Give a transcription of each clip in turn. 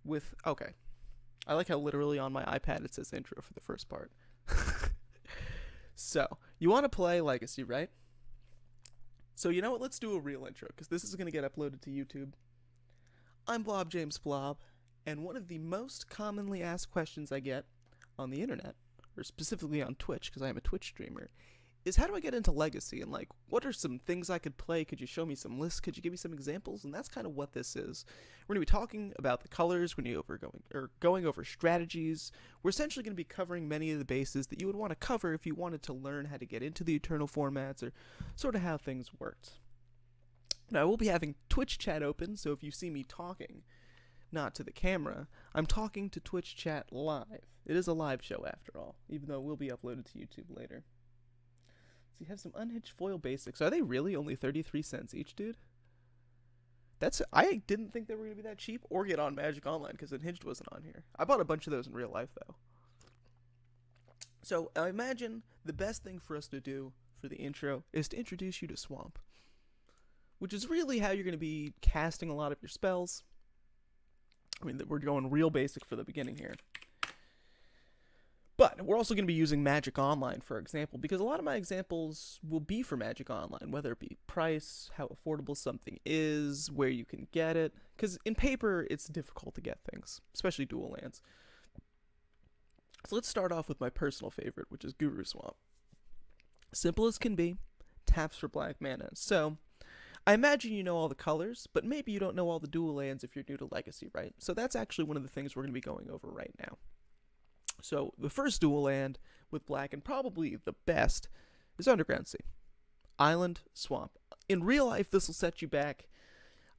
with... Okay. I like how literally on my iPad it says intro for the first part. So, you want to play Legacy, right? So, you know what? Let's do a real intro, because this is going to get uploaded to YouTube. I'm Blob James Blob, and one of the most commonly asked questions I get on the internet, or specifically on Twitch, because I am a Twitch streamer, is how do I get into Legacy, and like, what are some things I could play? Could you show me some lists? Could you give me some examples? And that's kind of what this is. We're going to be talking about the colors, we're going to be going over strategies. We're essentially going to be covering many of the bases that you would want to cover if you wanted to learn how to get into the Eternal formats, or sort of how things worked. Now, I will be having Twitch chat open, so if you see me talking, not to the camera, I'm talking to Twitch chat live. It is a live show after all, even though it will be uploaded to YouTube later. So you have some unhinged foil basics. Are they really only 33 cents each, dude? I didn't think they were going to be that cheap or get on Magic Online because Unhinged wasn't on here. I bought a bunch of those in real life, though. So I imagine the best thing for us to do for the intro is to introduce you to Swamp, which is really how you're going to be casting a lot of your spells. I mean, we're going real basic for the beginning here. But we're also going to be using Magic Online, for example, because a lot of my examples will be for Magic Online, whether it be price, how affordable something is, where you can get it. Because in paper, it's difficult to get things, especially dual lands. So let's start off with my personal favorite, which is Guru Swamp. Simple as can be, taps for black mana. So I imagine you know all the colors, but maybe you don't know all the dual lands if you're new to Legacy, right? So that's actually one of the things we're going to be going over right now. So the first dual land with black, and probably the best, is Underground Sea. Island, Swamp. In real life, this will set you back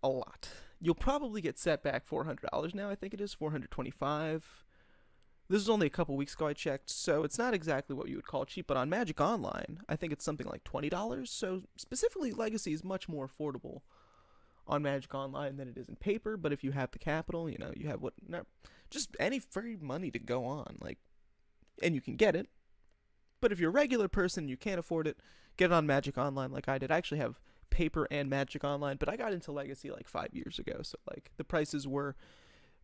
a lot. You'll probably get set back $400 now, I think it is, $425. This was only a couple weeks ago I checked, so it's not exactly what you would call cheap, but on Magic Online, I think it's something like $20, so specifically Legacy is much more affordable on Magic Online than it is in paper, but if you have the capital, you know, you have just any free money to go on, like, and you can get it. But if you're a regular person and you can't afford it, get it on Magic Online like I did. I actually have paper and Magic Online, but I got into Legacy like 5 years ago, so like the prices were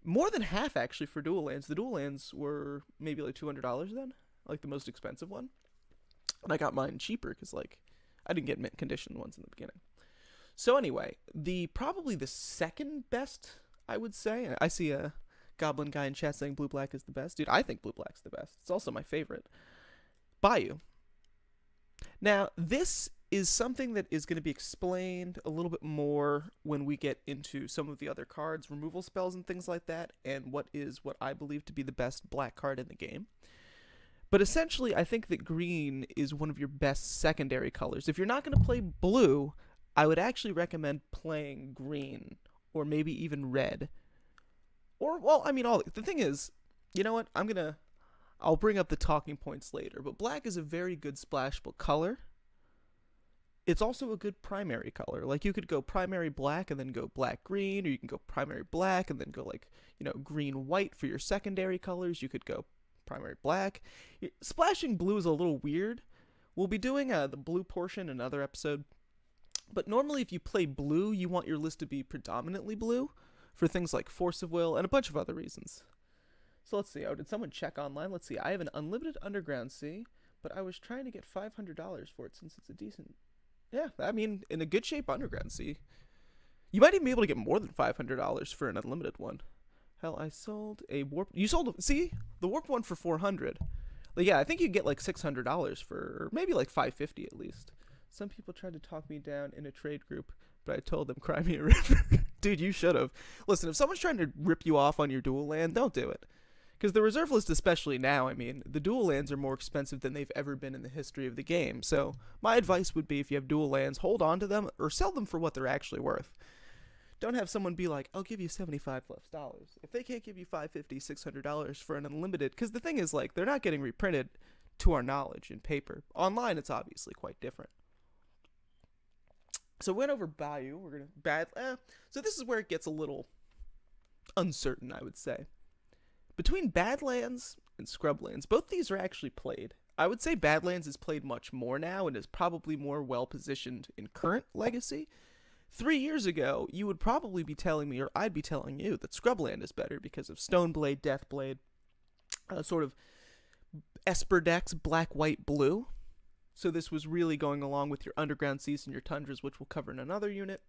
more than half actually for dual lands. The dual lands were maybe like $200 then, like the most expensive one. And I got mine cheaper because like I didn't get mint condition ones in the beginning. So anyway, probably the second best, I would say. I see a Goblin guy in chat saying blue-black is the best. Dude, I think blue-black's the best. It's also my favorite. Bayou. Now, this is something that is going to be explained a little bit more when we get into some of the other cards, removal spells and things like that, and what I believe to be the best black card in the game. But essentially, I think that green is one of your best secondary colors. If you're not going to play blue, I would actually recommend playing green, or maybe even red. Or, well, I mean, the thing is, you know what, I'll bring up the talking points later, but black is a very good splashable color. It's also a good primary color. Like, you could go primary black and then go black-green, or you can go primary black and then go, like, you know, green-white for your secondary colors. You could go primary black. Splashing blue is a little weird. We'll be doing the blue portion in another episode. But normally if you play blue, you want your list to be predominantly blue for things like Force of Will and a bunch of other reasons. So let's see. Oh, did someone check online? Let's see. I have an unlimited Underground Sea, but I was trying to get $500 for it since it's a decent... Yeah, I mean, in a good shape Underground Sea. You might even be able to get more than $500 for an unlimited one. Hell, I sold a warp... You sold... See? The warp one for $400. Like, yeah, I think you get like $600 for... Or maybe like $550 at least. Some people tried to talk me down in a trade group, but I told them, cry me a river. Dude, you should have. Listen, if someone's trying to rip you off on your dual land, don't do it. Because the reserve list, especially now, I mean, the dual lands are more expensive than they've ever been in the history of the game. So my advice would be, if you have dual lands, hold on to them or sell them for what they're actually worth. Don't have someone be like, I'll give you $75 plus. If they can't give you $550, $600 for an unlimited, because the thing is, like, they're not getting reprinted to our knowledge in paper. Online, it's obviously quite different. So we went over Bayou. We're gonna so this is where it gets a little uncertain, I would say. Between Badlands and Scrublands, both these are actually played. I would say Badlands is played much more now and is probably more well positioned in current Legacy. 3 years ago, you would probably be telling me, or I'd be telling you, that Scrubland is better because of Stoneblade, Deathblade, sort of Esper decks, black, white, blue. So this was really going along with your Underground Seas and your Tundras, which we'll cover in another unit.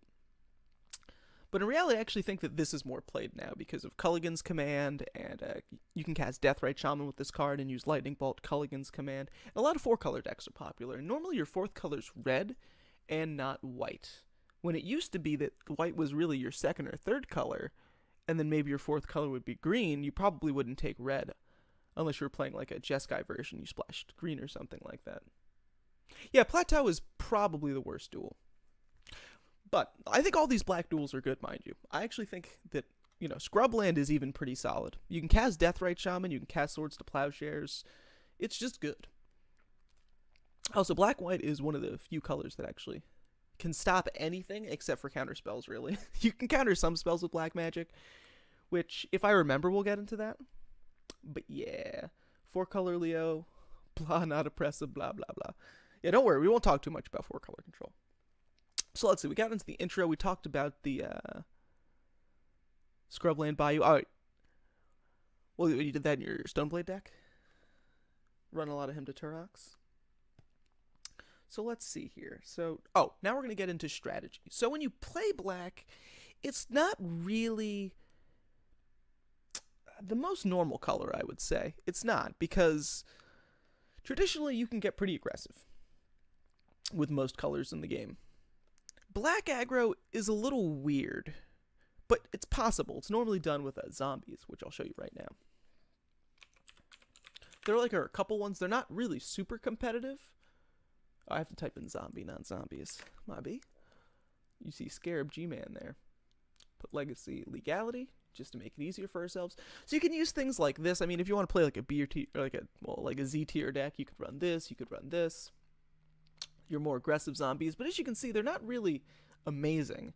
But in reality, I actually think that this is more played now because of Culligan's Command, and you can cast Deathrite Shaman with this card and use Lightning Bolt, Culligan's Command. And a lot of 4-color decks are popular, and normally your 4th color's red and not white. When it used to be that white was really your 2nd or 3rd color, and then maybe your 4th color would be green, you probably wouldn't take red. Unless you were playing like a Jeskai version, you splashed green or something like that. Yeah, Plateau is probably the worst duel. But I think all these black duels are good, mind you. I actually think that, Scrubland is even pretty solid. You can cast Deathrite Shaman, you can cast Swords to Plowshares. It's just good. Also, black-white is one of the few colors that actually can stop anything except for counter spells, really. You can counter some spells with black magic, which, if I remember, we'll get into that. But yeah, 4-color Leo, blah, not oppressive, blah, blah, blah. Yeah, don't worry, we won't talk too much about 4-color control. So let's see, we got into the intro, we talked about the Scrubland Bayou. Alright, well, you did that in your Stoneblade deck? Run a lot of him to Turox? So let's see here. So, now we're going to get into strategy. So when you play black, it's not really the most normal color, I would say. It's not, because traditionally you can get pretty aggressive with most colors in the game. Black aggro is a little weird, but it's possible. It's normally done with zombies, which I'll show you right now. There are a couple ones. They're not really super competitive. I have to type in zombie, not zombies. Maybe. You see Scarab G-Man there. Put Legacy Legality, just to make it easier for ourselves. So you can use things like this. I mean, if you want to play like a B or T, or like a Z tier deck, you could run this, you could run this. Your more aggressive zombies, but as you can see, they're not really amazing.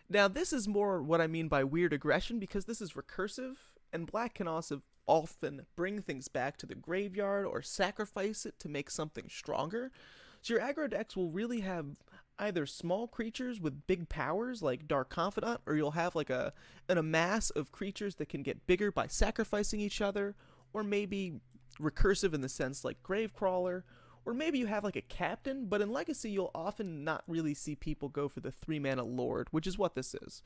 Now, this is more what I mean by weird aggression, because this is recursive, and black can also often bring things back to the graveyard or sacrifice it to make something stronger. So your aggro decks will really have either small creatures with big powers like Dark Confidant, or you'll have like an amass of creatures that can get bigger by sacrificing each other, or maybe recursive in the sense like Gravecrawler, or maybe you have like a captain, but in Legacy you'll often not really see people go for the 3-mana Lord, which is what this is.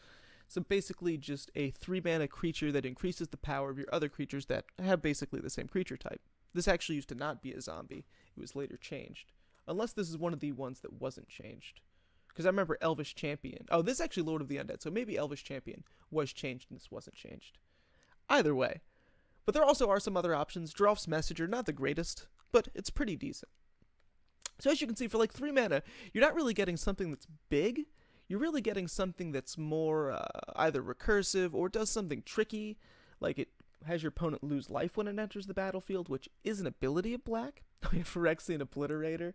So basically just a 3-mana creature that increases the power of your other creatures that have basically the same creature type. This actually used to not be a zombie. It was later changed. Unless this is one of the ones that wasn't changed. Because I remember Elvish Champion. Oh, this is actually Lord of the Undead, so maybe Elvish Champion was changed and this wasn't changed. Either way. But there also are some other options. Drolf's Messenger, not the greatest, but it's pretty decent. So as you can see, for like 3 mana, you're not really getting something that's big. You're really getting something that's more either recursive or does something tricky, like it has your opponent lose life when it enters the battlefield, which is an ability of black. Phyrexian Obliterator.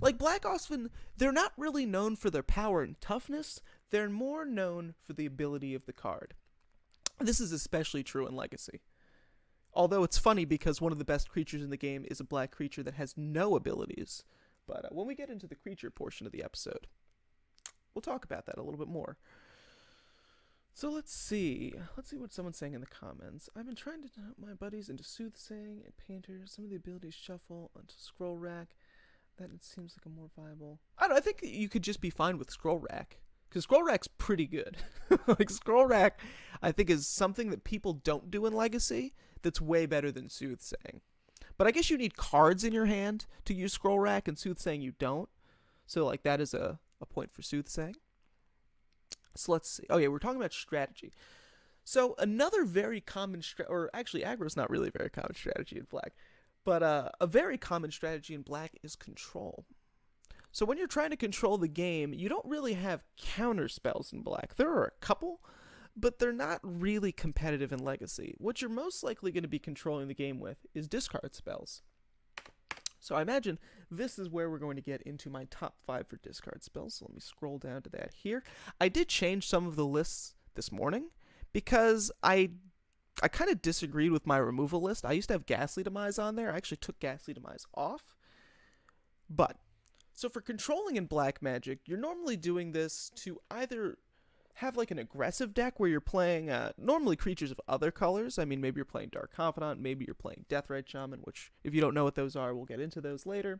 Like, black often, they're not really known for their power and toughness. They're more known for the ability of the card. This is especially true in Legacy. Although it's funny because one of the best creatures in the game is a black creature that has no abilities. But when we get into the creature portion of the episode, we'll talk about that a little bit more. So let's see what someone's saying in the comments. I've been trying to help my buddies into Soothsaying and Painter. Some of the abilities shuffle onto Scroll Rack. That it seems like a more viable... I don't know, I think you could just be fine with Scroll Rack. Because Scroll Rack's pretty good. Like, Scroll Rack, I think, is something that people don't do in Legacy that's way better than Soothsaying. But I guess you need cards in your hand to use Scroll Rack, and Soothsaying you don't. So, like, that is a point for Soothsaying. So let's see. Oh, yeah, we're talking about strategy. So another very common or actually, aggro's not really a very common strategy in black. But a very common strategy in black is control. So when you're trying to control the game, you don't really have counter spells in black. There are a couple, but they're not really competitive in Legacy. What you're most likely going to be controlling the game with is discard spells. So I imagine this is where we're going to get into my top 5 for discard spells. So let me scroll down to that here. I did change some of the lists this morning because I kind of disagreed with my removal list. I used to have Ghastly Demise on there. I actually took Ghastly Demise off. But So for controlling in Black Magic, you're normally doing this to either have like an aggressive deck where you're playing normally creatures of other colors. I mean, maybe you're playing Dark Confidant, maybe you're playing Deathrite Shaman, which if you don't know what those are, we'll get into those later.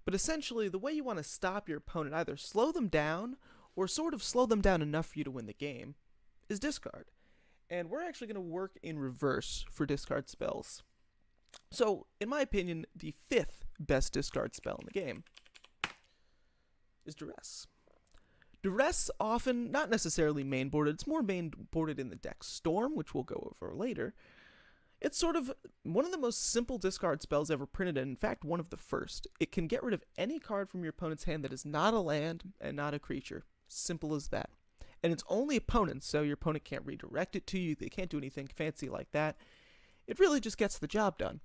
But essentially, the way you want to stop your opponent, either slow them down or sort of slow them down enough for you to win the game, is discard. And we're actually going to work in reverse for discard spells. So, in my opinion, the 5th best discard spell in the game is Duress. Duress often, not necessarily mainboarded, it's more mainboarded in the deck Storm, which we'll go over later. It's sort of one of the most simple discard spells ever printed, and in fact, one of the first. It can get rid of any card from your opponent's hand that is not a land and not a creature. Simple as that. And it's only opponents, so your opponent can't redirect it to you, they can't do anything fancy like that. It really just gets the job done.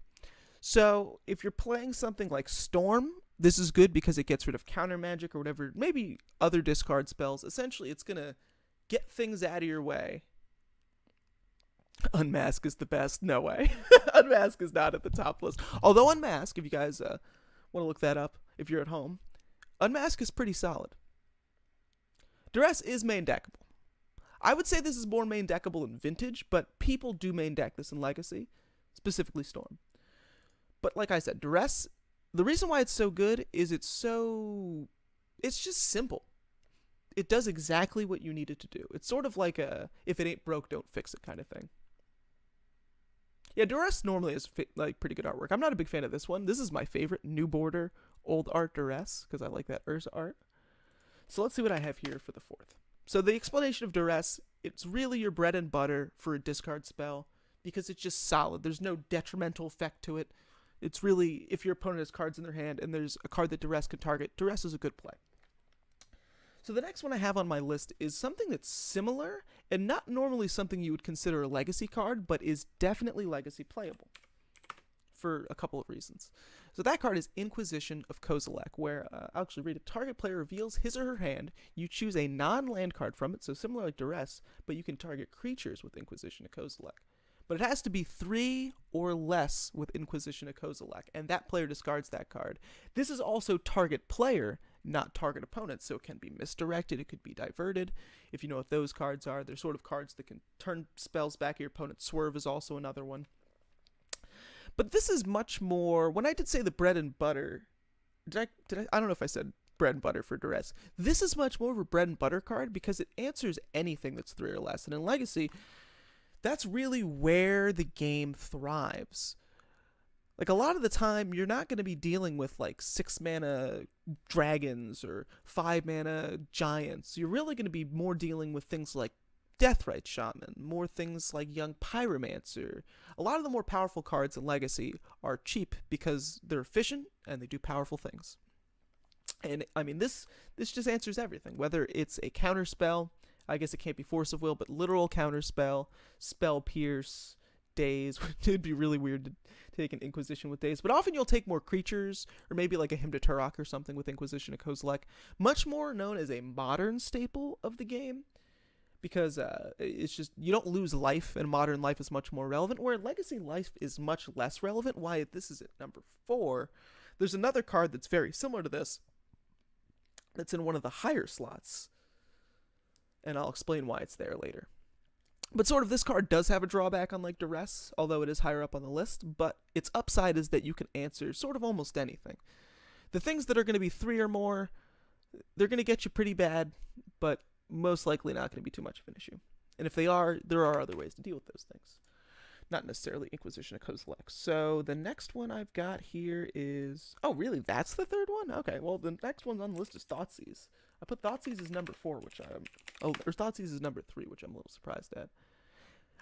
So, if you're playing something like Storm, this is good because it gets rid of counter magic or whatever, maybe other discard spells. Essentially, it's going to get things out of your way. Unmask is the best. No way. Unmask is not at the top list. Although Unmask, if you guys want to look that up, if you're at home, Unmask is pretty solid. Duress is main deckable. I would say this is more main deckable in Vintage, but people do main deck this in Legacy, specifically Storm. But like I said, Duress, the reason why it's so good is it's just simple. It does exactly what you need it to do. It's sort of like a, if it ain't broke, don't fix it kind of thing. Yeah, Duress normally is like pretty good artwork. I'm not a big fan of this one. This is my favorite, New Border, Old Art Duress, because I like that Urza art. So let's see what I have here for the 4th. So the explanation of Duress, it's really your bread and butter for a discard spell, because it's just solid. There's no detrimental effect to it. It's really, if your opponent has cards in their hand and there's a card that Duress can target, Duress is a good play. So the next one I have on my list is something that's similar, and not normally something you would consider a Legacy card, but is definitely Legacy playable, for a couple of reasons. So that card is Inquisition of Kozilek, where, I'll actually read it. Target player reveals his or her hand, you choose a non-land card from it, so similar like Duress, but you can target creatures with Inquisition of Kozilek. But it has to be 3 or less with Inquisition of Kozilek, and that player discards that card. This is also target player, not target opponent, so it can be misdirected, it could be diverted. If you know what those cards are, they're sort of cards that can turn spells back at your opponent. Swerve is also another one. But this is much more, when I did say the bread and butter, I don't know if I said bread and butter for Duress. This is much more of a bread and butter card because it answers anything that's 3 or less, and in Legacy, that's really where the game thrives. Like, a lot of the time, you're not going to be dealing with, like, 6-mana dragons or 5-mana giants. You're really going to be more dealing with things like Deathrite Shaman, more things like Young Pyromancer. A lot of the more powerful cards in Legacy are cheap because they're efficient and they do powerful things. And, I mean, this just answers everything. Whether it's a counter spell, I guess it can't be Force of Will, but literal counterspell, Spell Pierce, Daze. It'd be really weird to take an Inquisition with Daze, but often you'll take more creatures, or maybe like a Hymn to Turok or something with Inquisition of Kozilek. Much more known as a modern staple of the game, because it's just, you don't lose life, and modern life is much more relevant, where Legacy life is much less relevant. Why this is at number 4. There's another card that's very similar to this, that's in one of the higher slots, and I'll explain why it's there later. But sort of this card does have a drawback unlike Duress, although it is higher up on the list, but its upside is that you can answer sort of almost anything. The things that are going to be 3 or more, they're going to get you pretty bad, but most likely not going to be too much of an issue. And if they are, there are other ways to deal with those things. Not necessarily Inquisition of Kozilek. So the next one I've got here is... Oh, really? That's the 3rd one? Okay, well, the next one on the list is Thoughtseize. I put Thoughtseize as number 4, which or Thoughtseize is number 3, which I'm a little surprised at.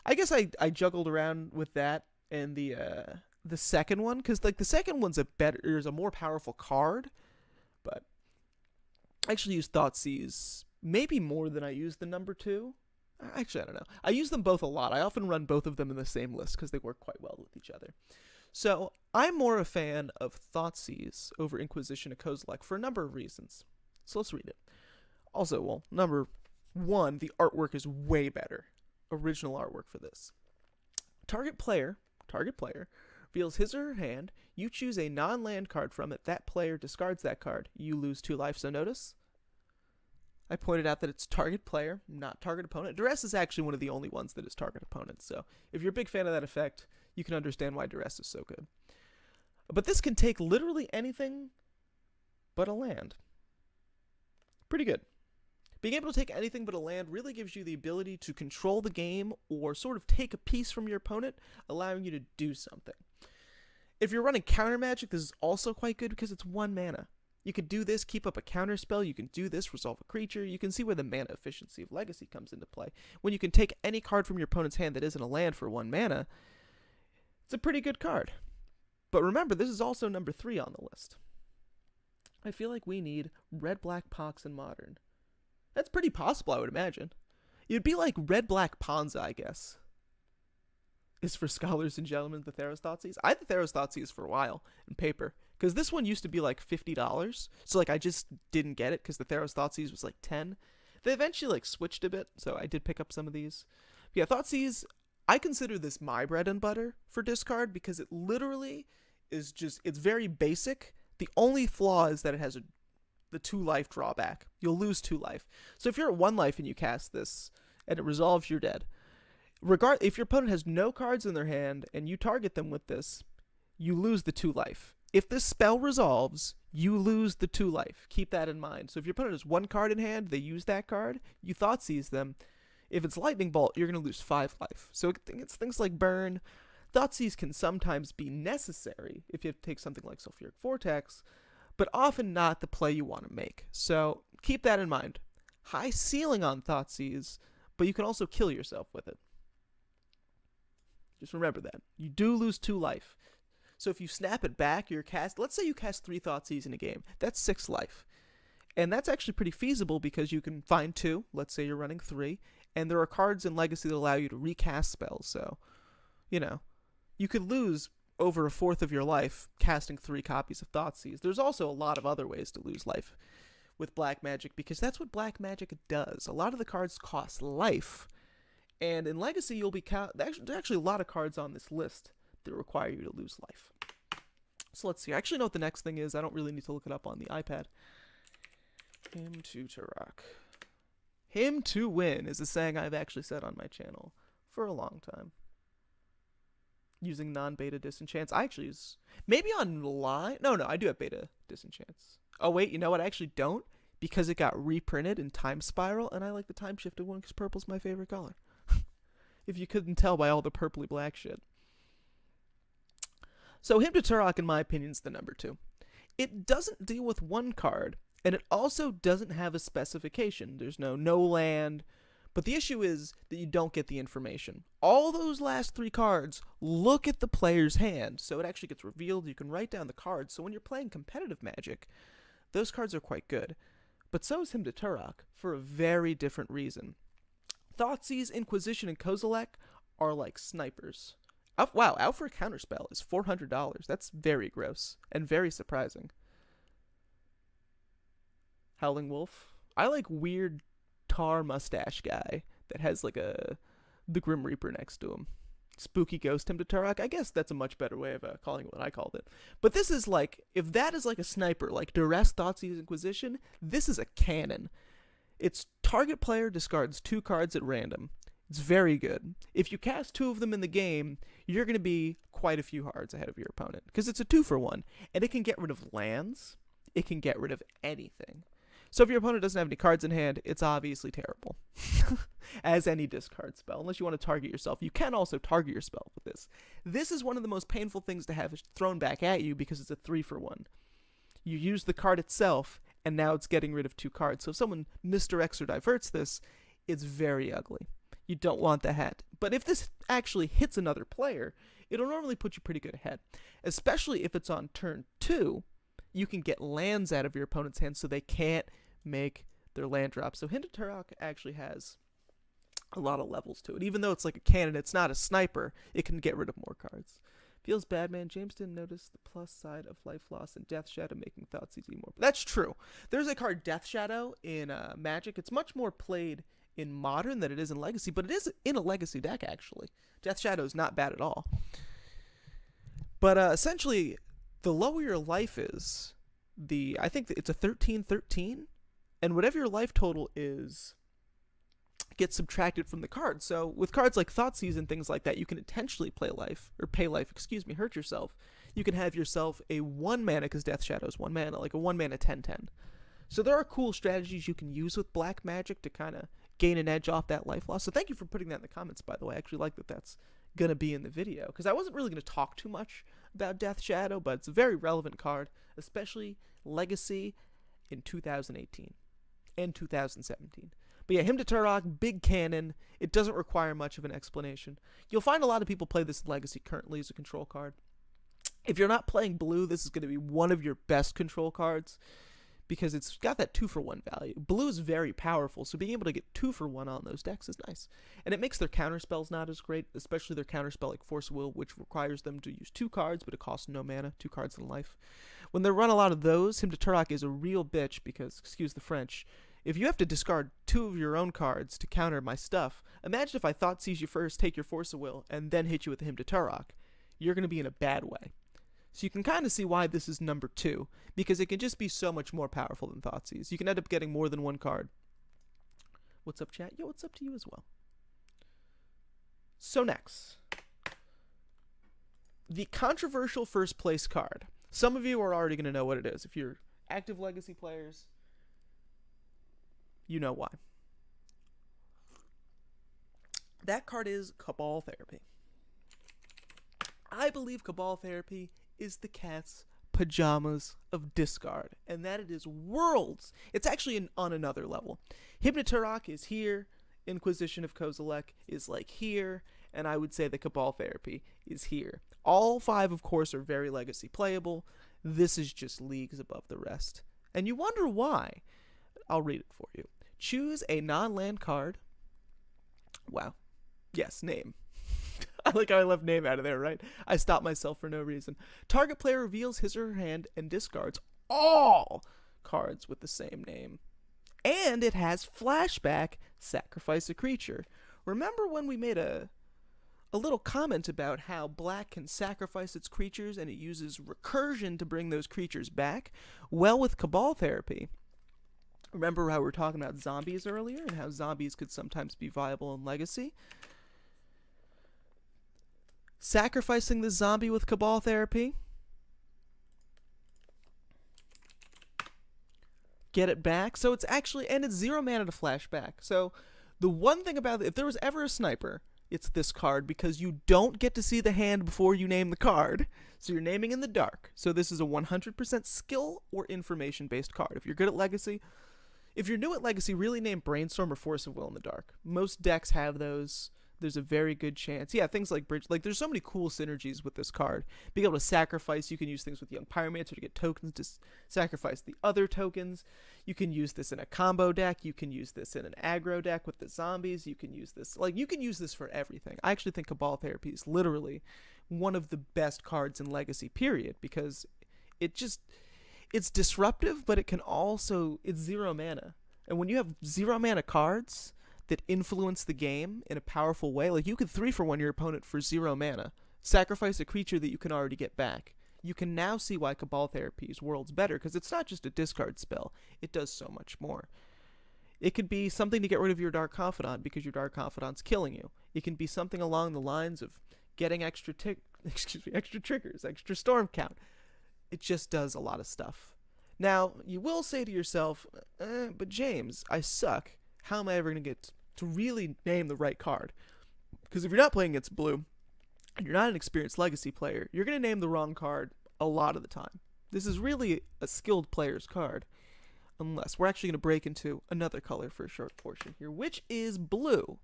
I guess I juggled around with that and the second one, because like the second one's is a more powerful card, but I actually use Thoughtseize maybe more than I use the number 2. Actually, I don't know. I use them both a lot. I often run both of them in the same list because they work quite well with each other. So I'm more a fan of Thoughtseize over Inquisition of Kozilek for a number of reasons. So let's read it. Also, well, number 1, the artwork is way better. Original artwork for this. Target player reveals his or her hand. You choose a non-land card from it. That player discards that card. You lose 2 life. So notice, I pointed out that it's target player, not target opponent. Duress is actually one of the only ones that is target opponent. So if you're a big fan of that effect, you can understand why Duress is so good. But this can take literally anything but a land. Pretty good. Being able to take anything but a land really gives you the ability to control the game or sort of take a piece from your opponent, allowing you to do something. If you're running counter magic, this is also quite good because it's 1 mana. You could do this, keep up a counter spell. You can do this, resolve a creature. You can see where the mana efficiency of Legacy comes into play. When you can take any card from your opponent's hand that isn't a land for 1 mana, it's a pretty good card. But remember, this is also number 3 on the list. I feel like we need red-black Pox in Modern. That's pretty possible, I would imagine. It'd be like red-black Ponza, I guess. Is for Scholars and Gentlemen the Theros Thoughtseize. I had the Theros Thoughtseize for a while in paper, because this one used to be like $50. So like I just didn't get it because the Theros Thoughtseize was like 10. They eventually like switched a bit, so I did pick up some of these. But yeah, Thoughtseize, I consider this my bread and butter for discard because it literally is just, it's very basic. The only flaw is that it has the 2 life drawback. You'll lose 2 life. So if you're at 1 life and you cast this and it resolves, you're dead. If your opponent has no cards in their hand and you target them with this, you lose the 2 life. If this spell resolves, you lose the 2 life. Keep that in mind. So if your opponent has 1 card in hand, they use that card, you Thoughtseize them. If it's Lightning Bolt, you're going to lose 5 life. So it's things like Burn. Thoughtseize can sometimes be necessary if you have to take something like Sulfuric Vortex, but often not the play you want to make. So keep that in mind. High ceiling on Thoughtseize, but you can also kill yourself with it. Just remember that. You do lose 2 life. So if you snap it back, let's say you cast 3 Thoughtseize in a game. That's 6 life. And that's actually pretty feasible because you can find 2. Let's say you're running 3. And there are cards in Legacy that allow you to recast spells. So, you could lose over 1/4 of your life casting 3 copies of Thoughtseize. There's also a lot of other ways to lose life with black magic because that's what black magic does. A lot of the cards cost life. And in Legacy, you'll be there's actually a lot of cards on this list that require you to lose life. So let's see. I actually know what the next thing is. I don't really need to look it up on the iPad. Hymn to Turok. Hymn to win is a saying I've actually said on my channel for a long time. Using non-beta disenchants. I actually use... Maybe online? No, I do have beta disenchants. Oh, wait, you know what? I actually don't because it got reprinted in Time Spiral, and I like the time-shifted one because purple's my favorite color. If you couldn't tell by all the purpley black shit. So Hymn to Turok, in my opinion, is the number 2. It doesn't deal with 1 card, and it also doesn't have a specification. There's no land, but the issue is that you don't get the information. All those last 3 cards look at the player's hand, so it actually gets revealed. You can write down the cards, so when you're playing competitive Magic, those cards are quite good. But so is Hymn to Turok, for a very different reason. Thoughtseize, Inquisition, and Kozilek are like snipers. Wow, out for a counterspell is $400. That's very gross and very surprising. Howling Wolf. I like weird tar mustache guy that has like the Grim Reaper next to him. Spooky Ghost Hymn to Turok. I guess that's a much better way of calling it what I called it. But this is like, if that is like a sniper, like Duress, Thoughtseize, Inquisition, this is a cannon. Its target player discards 2 cards at random. It's very good. If you cast 2 of them in the game, you're going to be quite a few cards ahead of your opponent because it's a 2-for-1, and it can get rid of lands. It can get rid of anything. So if your opponent doesn't have any cards in hand, it's obviously terrible. As any discard spell, unless you want to target yourself. You can also target your spell with this. This is one of the most painful things to have thrown back at you because it's a 3-for-1. You use the card itself, and now it's getting rid of 2 cards. So if someone misdirects or diverts this, it's very ugly. You don't want that. But if this actually hits another player, it'll normally put you pretty good ahead. Especially if it's on turn 2, you can get lands out of your opponent's hand so they can't make their land drop. So Hymn to Turok actually has a lot of levels to it. Even though it's like a cannon, it's not a sniper, it can get rid of more cards. Feels bad, man. James didn't notice the plus side of life loss and Death Shadow making Thoughtseize more. But that's true. There's a card, Death Shadow, in Magic. It's much more played in Modern than it is in Legacy, but it is in a Legacy deck, actually. Death Shadow is not bad at all. But essentially, the lower your life is, I think it's a 13-13, and whatever your life total is gets subtracted from the card. So with cards like Thoughtseize and things like that, you can intentionally pay life, hurt yourself. You can have yourself a 1 mana, because Death Shadow is 1 mana, like a 1 mana 10/10. So there are cool strategies you can use with black magic to kind of gain an edge off that life loss. So thank you for putting that in the comments, by the way. I actually like that that's going to be in the video, because I wasn't really going to talk too much about Death Shadow, but it's a very relevant card, especially Legacy in 2018 and 2017. But yeah, Hymn to Turok, big cannon. It doesn't require much of an explanation. You'll find a lot of people play this in Legacy currently as a control card. If you're not playing blue, this is going to be one of your best control cards, because it's got that 2-for-1 value. Blue is very powerful, so being able to get 2-for-1 on those decks is nice. And it makes their counterspells not as great, especially their counterspell like Force of Will, which requires them to use 2 cards, but it costs no mana, 2 cards in life. When they run a lot of those, Hymn to Turok is a real bitch, because, excuse the French, if you have to discard 2 of your own cards to counter my stuff, imagine if I Thoughtseize you first, take your Force of Will, and then hit you with the Hymn to Turok. You're going to be in a bad way. So you can kind of see why this is number 2, because it can just be so much more powerful than Thoughtseize. You can end up getting more than 1 card. What's up, chat? Yo, what's up to you as well? So next, the controversial first place card. Some of you are already going to know what it is. If you're active Legacy players, you know why. That card is Cabal Therapy. I believe Cabal Therapy is the cat's pajamas of discard, and that it is worlds. It's actually on another level. Hymn to Turok is here, Inquisition of Kozilek is like here, and I would say the Cabal Therapy is here. All 5, of course, are very Legacy playable. This is just leagues above the rest. And you wonder why. I'll read it for you. Choose a non-land card. Wow. Yes, name. I like how I left name out of there, right? I stopped myself for no reason. Target player reveals his or her hand and discards all cards with the same name. And it has flashback, sacrifice a creature. Remember when we made a little comment about how black can sacrifice its creatures and it uses recursion to bring those creatures back? Well, with Cabal Therapy, remember how we were talking about zombies earlier and how zombies could sometimes be viable in Legacy? Sacrificing the zombie with Cabal Therapy, get it back. So it's actually, and it's 0 mana to flashback. So the one thing about it, if there was ever a sniper, it's this card, because you don't get to see the hand before you name the card. So you're naming in the dark. So this is a 100% skill or information based card. If you're good at Legacy, if you're new at Legacy, really name Brainstorm or Force of Will in the dark. Most decks have those. There's a very good chance. Yeah, things like Bridge. Like, there's so many cool synergies with this card. Being able to sacrifice, you can use things with Young Pyromancer to get tokens to sacrifice the other tokens. You can use this in a combo deck. You can use this in an aggro deck with the zombies. You can use this. Like, you can use this for everything. I actually think Cabal Therapy is literally one of the best cards in Legacy, period, because it's disruptive, but it can also, it's 0 mana. And when you have 0 mana cards that influence the game in a powerful way, like you could 3-for-1 your opponent for 0 mana, sacrifice a creature that you can already get back. You can now see why Cabal Therapy is worlds better, because it's not just a discard spell, it does so much more. It could be something to get rid of your Dark Confidant because your Dark Confidant's killing you. It can be something along the lines of getting extra triggers, extra storm count. It just does a lot of stuff. Now, you will say to yourself, but James, I suck. How am I ever going to get to really name the right card? Because if you're not playing against blue, and you're not an experienced Legacy player, you're going to name the wrong card a lot of the time. This is really a skilled player's card. Unless we're actually going to break into another color for a short portion here, which is blue.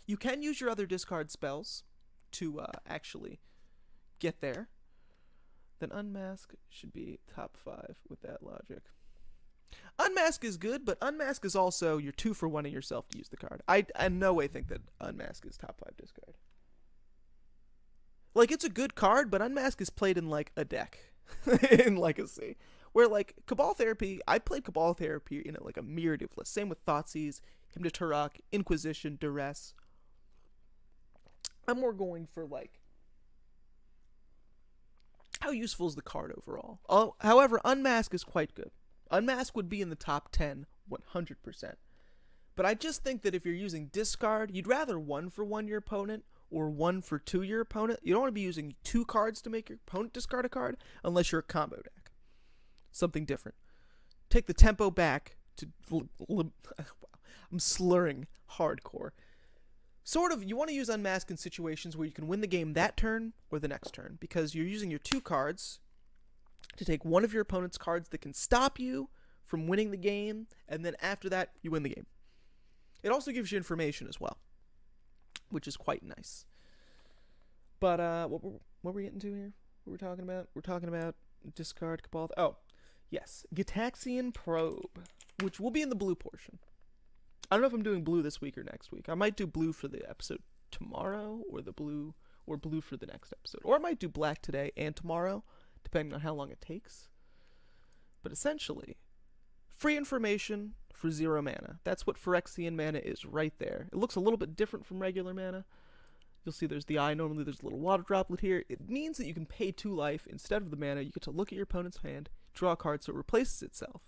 You can use your other discard spells to actually get there. Then Unmask should be top 5 with that logic. Unmask is good, but Unmask is also you're 2-for-1ing yourself to use the card. I in no way think that Unmask is top 5 discard. Like, it's a good card, but Unmask is played in like a deck in Legacy. Where like Cabal Therapy, I played Cabal Therapy in like a myriad of lists. Same with Thoughtseize, Hymn to Turok, Inquisition, Duress. I'm more going for like how useful is the card overall? Oh, however, Unmask is quite good. Unmask would be in the top 10, 100%. But I just think that if you're using discard, you'd rather 1-for-1 your opponent or 1-for-2 your opponent. You don't want to be using 2 cards to make your opponent discard a card unless you're a combo deck. Something different. Take the tempo back to... Wow, I'm slurring hardcore. Sort of, you want to use Unmask in situations where you can win the game that turn or the next turn, because you're using your 2 cards to take one of your opponent's cards that can stop you from winning the game, and then after that, you win the game. It also gives you information as well, which is quite nice. But what were we getting to here? What were we talking about? We're talking about discard Cabal. Oh, yes, Gitaxian Probe, which will be in the blue portion. I don't know if I'm doing blue this week or next week. I might do blue for the episode tomorrow, or blue for the next episode. Or I might do black today and tomorrow, depending on how long it takes. But essentially, free information for 0 mana. That's what Phyrexian mana is right there. It looks a little bit different from regular mana. You'll see there's the eye. Normally there's a little water droplet here. It means that you can pay 2 life instead of the mana. You get to look at your opponent's hand, draw a card so it replaces itself.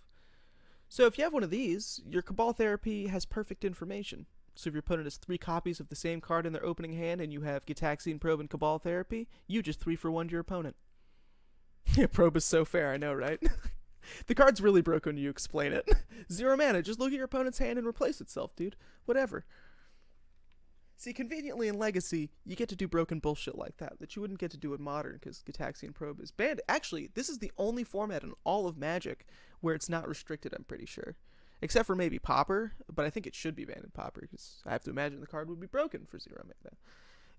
So if you have one of these, your Cabal Therapy has perfect information. So if your opponent has 3 copies of the same card in their opening hand and you have Gitaxian Probe and Cabal Therapy, you just 3-for-1 your opponent. Yeah, Probe is so fair, I know, right? The card's really broke when you explain it. 0 mana, just look at your opponent's hand and replace itself, dude. Whatever. See, conveniently in Legacy, you get to do broken bullshit like that you wouldn't get to do in Modern, because Gitaxian Probe is banned. Actually, this is the only format in all of Magic where it's not restricted, I'm pretty sure. Except for maybe Pauper, but I think it should be banned in Pauper, because I have to imagine the card would be broken for 0 mana.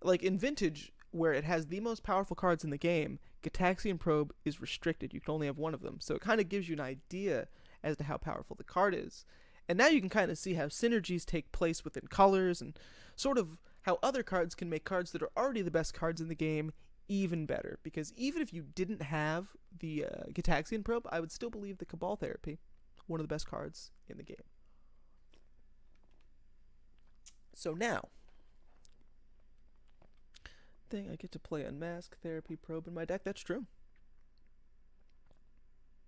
Like, in Vintage, where it has the most powerful cards in the game, Gitaxian Probe is restricted. You can only have one of them. So it kind of gives you an idea as to how powerful the card is. And now you can kind of see how synergies take place within colors, and sort of how other cards can make cards that are already the best cards in the game even better. Because even if you didn't have the Gitaxian Probe, I would still believe the Cabal Therapy, one of the best cards in the game. So now, I get to play Unmask, Therapy, Probe in my deck. That's true.